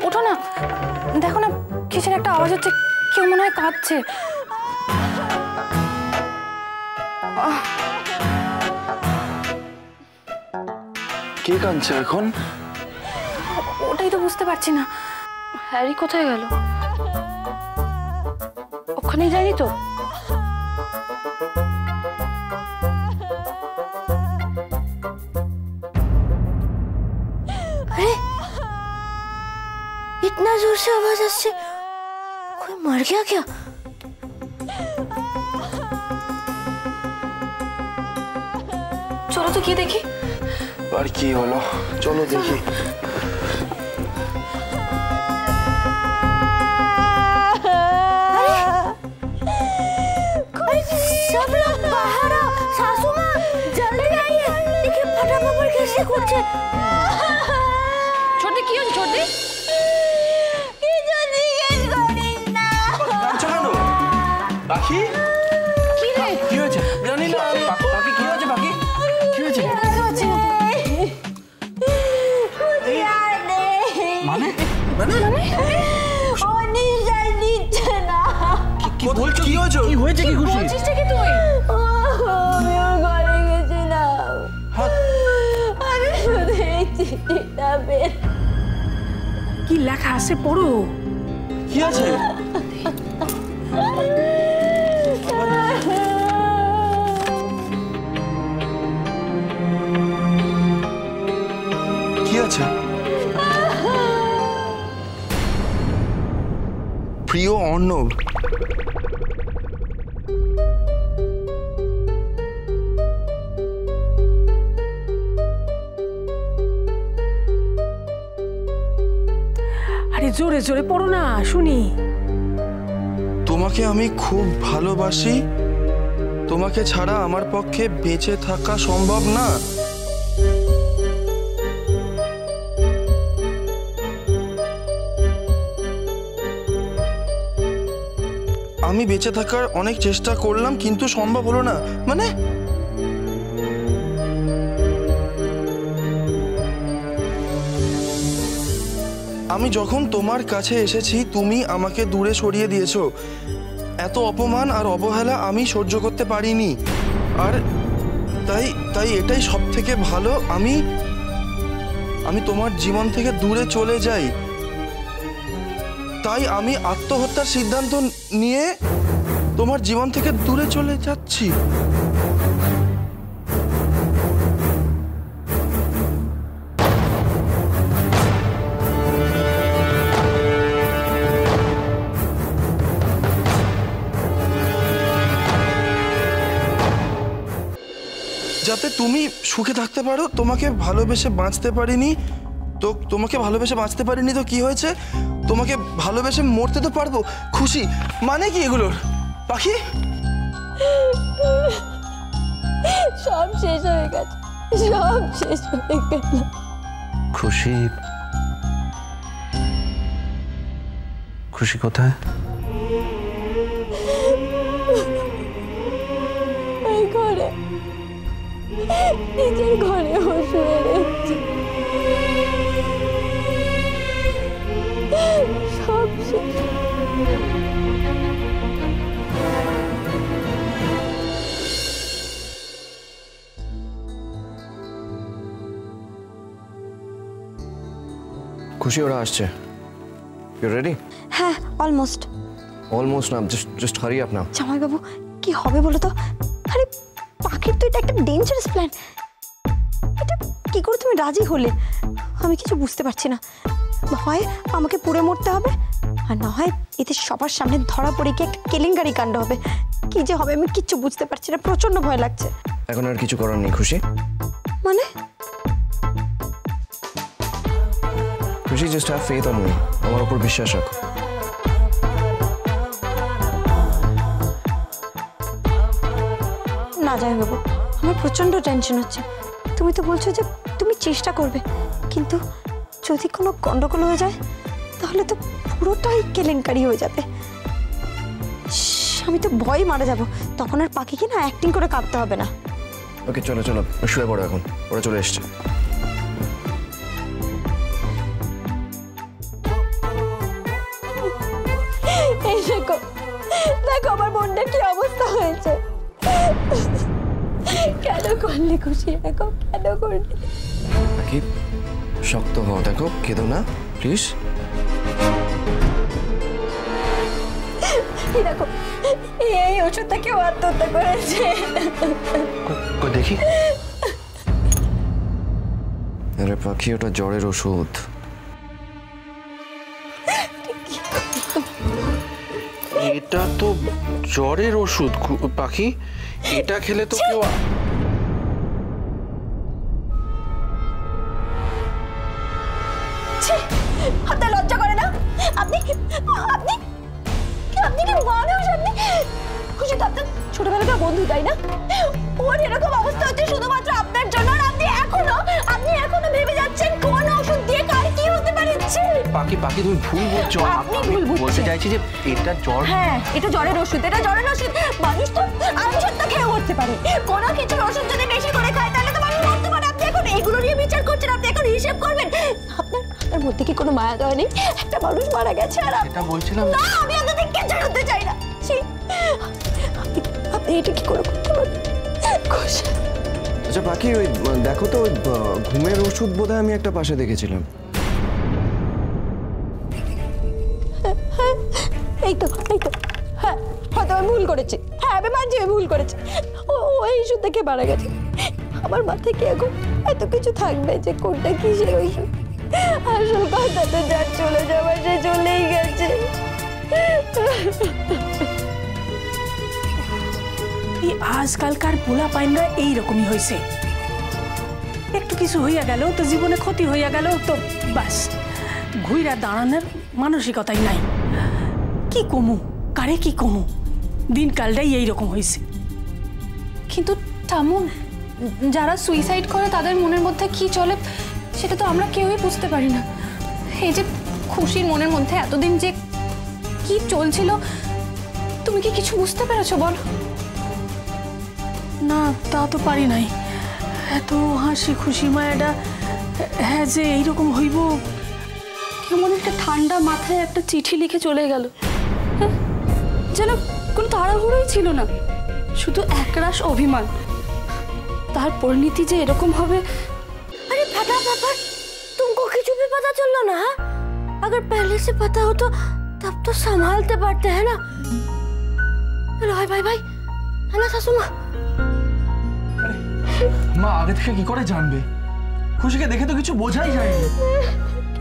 ওঠো না, দেখো না কিসের একটা আওয়াজ হচ্ছে, কেউ মনে হয় কাঁদছে। কে কাঁদছে এখন? ওটাই তো বুঝতে পারছি না। হ্যারি কোথায় গেল? ওখানেই যায়নি তো? अरे इतना जोर से आवाज आती, कोई मर गया क्या? चलो तो কি দেখি। আর কি হলো, চলো দেখি। सब लोग बाहर आओ, सासू माँ जल्दी आइए, देखिए फटा पापड़ कैसे করছে। ছোটদি কি হচ্ছে? ছোটদি কিছু জিজ্ঞেস করিস না। চলো পাখি, কি রে? কি হয়েছে জানি না। পাখি কি হয়েছে? পাখি কি হয়েছে? মানে মানে ও নিশ্বাস নিচ্ছে না। কি বলছো? কি হয়েছে? কি হয়েছে? কি খুশি? বলছিস কি তুই? আমি ওর ঘরে গেছিলাম, আমি শুধু এই চিঠিটা পেয়ে। কি লেখা আছে পড়ো। কি আছে? কি আছে? প্রিয় অর্ণব, আরে জোরে জোরে পড়ো না, শুনি। তোমাকে আমি খুব ভালোবাসি, তোমাকে ছাড়া আমার পক্ষে বেঁচে থাকা সম্ভব না। আমি বেঁচে থাকার অনেক চেষ্টা করলাম কিন্তু সম্ভব হলো না। মানে আমি যখন তোমার কাছে এসেছি তুমি আমাকে দূরে সরিয়ে দিয়েছো। এত অপমান আর অবহেলা আমি সহ্য করতে পারিনি, আর তাই এটাই সব থেকে ভালো আমি তোমার জীবন থেকে দূরে চলে যাই। তাই আমি আত্মহত্যার সিদ্ধান্ত নিয়ে তোমার জীবন থেকে দূরে চলে যাচ্ছি। যাতে তুমি সুখে থাকতে পারো। তোমাকে ভালোবেসে বাঁচতে পারিনি তো, তোমাকে ভালোবেসে বাঁচতে পারিনি তো কি হয়েছে? তোমাকে ভালোবেসে মরতে তো পারবো। খুশি মানে কি এগুলোর? পাখি সব শেষ হয়ে গেছে, সব শেষ হয়ে গেল। খুশি, খুশি কোথায়? ওই ঘরে, নিজের ঘরে শুয়ে রয়েছে। সব শেষ। খুশি ওরা আসছে। You ready? হ্যাঁ, অলমোস্ট। অলমোস্ট না, জাস্ট হারি আপ নাও। জামাই বাবু কি হবে বলো তো? আরে পাখির তো এটা একটা ডেঞ্জারাস প্ল্যান। এটা কি করে তুমি রাজি হলে? আমি কিছু বুঝতে পারছি না। হয় আমাকে পুড়ে মরতে হবে, আর না হয় এতে সবার সামনে ধরা পড়ে কি একটা কেলেঙ্কারি কাণ্ড হবে। কি যে হবে আমি কিচ্ছু বুঝতে পারছি না, প্রচন্ড ভয় লাগছে। এখন আর কিছু করার নেই খুশি। মানে খুশি, just have faith on me, আমার উপর বিশ্বাস রাখো। না জামাইবাবু, আমার প্রচণ্ড টেনশন হচ্ছে। তুমি তো বলছো যে তুমি চেষ্টা করবে, কিন্তু যদি কোনো গন্ডগোল হয়ে যায় তাহলে তো পুরোটাই কেলেঙ্কারি হয়ে যাবে। আমি তো ভয় মারা যাব। তখন আর পাখিকে না অ্যাক্টিং করে কাঁদতে হবে না। ওকে চলো চলো শুয়ে পড়ো এখন, ওরা চলে এসছে। এই দেখো, দেখো আমার বোনটার কি অবস্থা হয়েছে। কেন করলি খুশি? দেখো কেন করলি? পাখি শক্ত হও, দেখো কেঁদো না প্লিজ। এই দেখো, এই ওষুধটা কেউ আত্মহত্যা করেছে। দেখি। আরে পাখি, ওটা জ্বরের ওষুধ। এটা তো জ্বরের ওষুধ পাখি, এটা খেলে তো কেউ। আপনার লজ্জা করে না? আপনি আপনি আপনি কি মানুষ? আপনি খুশি তো আপনার ছোটবেলাকার বন্ধু, তাই না? ওর এরকম অবস্থা হচ্ছে শুধুমাত্র আপনার জন্য, আর আপনি এখনো ভেবে যাচ্ছেন কোন ওষুধ দিয়ে কার কি হতে পারে। পাখি পাখি তুমি ভুল বলছো। আপনি ভুল বুঝছেন। বলতে চাইছি যে এটা জ্বর। হ্যাঁ, এটা জ্বরের ওষুধ, এটা জ্বরের ওষুধ। মানুষ তো আমসত্তা খেয়ে মরতে পারে। কোনো কিছুর ওষুধ যদি বেশি করে খায় তাহলে তো মানুষ মরতে পারে। আপনি এখন এগুলো নিয়ে বিচার করছেন, আপনি এখন হিসেব করবেন। আপনার মধ্যে কি কোনো মায়া দয়া নেই? একটা মানুষ মারা গেছে আর এটা বলছিলাম না, আমি আপনাদের কিছু করতে চাই না। আপনি এটা কি করে করতে পারেন? আচ্ছা পাখি, ওই দেখো তো, ওই ঘুমের ওষুধ বোধহয় আমি একটা পাশে দেখেছিলাম। এই তো হ্যাঁ, হয়তো আমি ভুল করেছি। হ্যাঁ, আমি মানছি আমি ভুল করেছি। ওই ওষুধ থেকে মারা গেছে। আমার মাথায় কি এখন এত কিছু থাকবে যে কোনটা কিসের ওষুধ? আসল কথা তো যার চলে যাওয়া সে চলেই গেছে। এই আজকালকার পোলা পাইনরা এইরকমই হয়েছে। একটু কিছু হইয়া গেল তো জীবনে ক্ষতি হইয়া গেল তো বাস, ঘুইরা দাঁড়ানোর মানসিকতাই নাই। কি কমু, কারে কি কমু, দিনকালটাই এইরকম হয়েছে। কিন্তু ঠাম্মু, যারা সুইসাইড করে তাদের মনের মধ্যে কি চলে সেটা তো আমরা কেউই বুঝতে পারি না। এই যে খুশির মনের মধ্যে এতদিন যে কি চলছিল, তুমি কি কিছু বুঝতে পেরেছো বলো? না, তা তো পারি নাই। এত হাসি খুশি মায়াটা, হ্যাঁ যে এইরকম হইব। কেমন একটা ঠান্ডা মাথায় একটা চিঠি লিখে চলে গেল। হ্যাঁ, যেন কোনো তাড়াহুড়োই ছিল না, শুধু একরাশ অভিমান। তার পরিণতি যে এরকম হবে। अरे फटा पापा, तुमको किसी भी पता चल लो ना? अगर पहले से पता हो तो तब तो संभालते पड़ते हैं ना। भाई भाई भाई, है ना सासू माँ? মা আগে থেকে কি করে জানবে? খুশিকে দেখে তো কিছু বোঝাই যায়নি।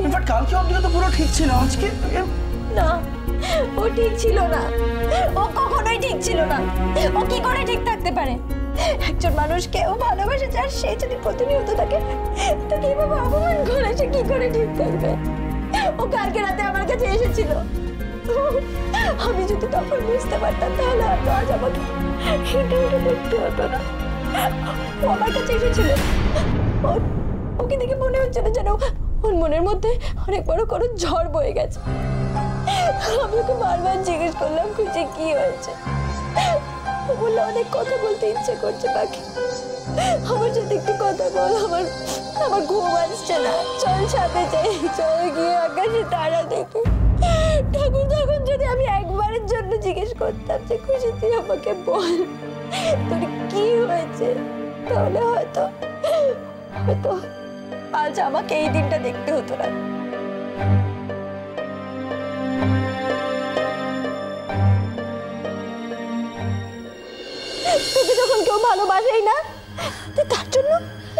ইনফ্যাক্ট কালকে অবধি তো পুরো ঠিক ছিল, আজকে না, ও ঠিক ছিল না। ও কখনোই ঠিক ছিল না। ও কি করে ঠিক থাকতে পারে? একজন মানুষকে ও ভালোবাসে, আর সে যদি প্রতিনিয়ত তাকে কিভাবে অপমান করে, সে কি করে ঠিক থাকবে? ও কালকে রাতে আমার কাছে এসেছিল। আমি যদি তখন বুঝতে পারতাম তাহলে হয়তো আজ আমাকে এটা করতে হতো না। ও আমার কাছে এসেছিল, ওকে দেখে মনে হচ্ছিল যেন ওর মনের মধ্যে অনেক বড় কোনো ঝড় বয়ে গেছে। আমি ওকে বারবার জিজ্ঞেস করলাম খুশি কি হয়েছে। ও বললো অনেক কথা বলতে ইচ্ছে করছে পাখি, আমার সাথে একটু কথা বল, আমার ঘুম আসছে না, চল সাথে যাই, চল গিয়ে আকাশে তারা দেখি। ঠাকুর, তখন যদি আমি একবারের জন্য জিজ্ঞেস করতাম যে খুশি তুই আমাকে বল তোর কি হয়েছে, তাহলে হয়তো আজ আমাকে এই দিনটা দেখতে হতো না। তোকে যখন কেউ ভালোবাসেই না, তুই তার জন্য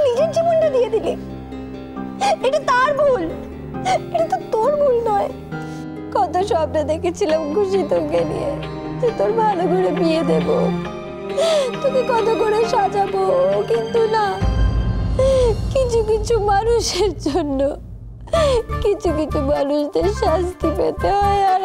নিজের জীবনটা দিয়ে দিলি। এটা তার ভুল, এটা তো তোর ভুল নয়। কত স্বপ্ন দেখেছিলাম খুশি তোকে নিয়ে, যে তোর ভালো করে বিয়ে দেব, তোকে কত করে সাজাবো, কিন্তু না, কিছু কিছু মানুষের জন্য কিছু কিছু মানুষদের শাস্তি পেতে হয়। আর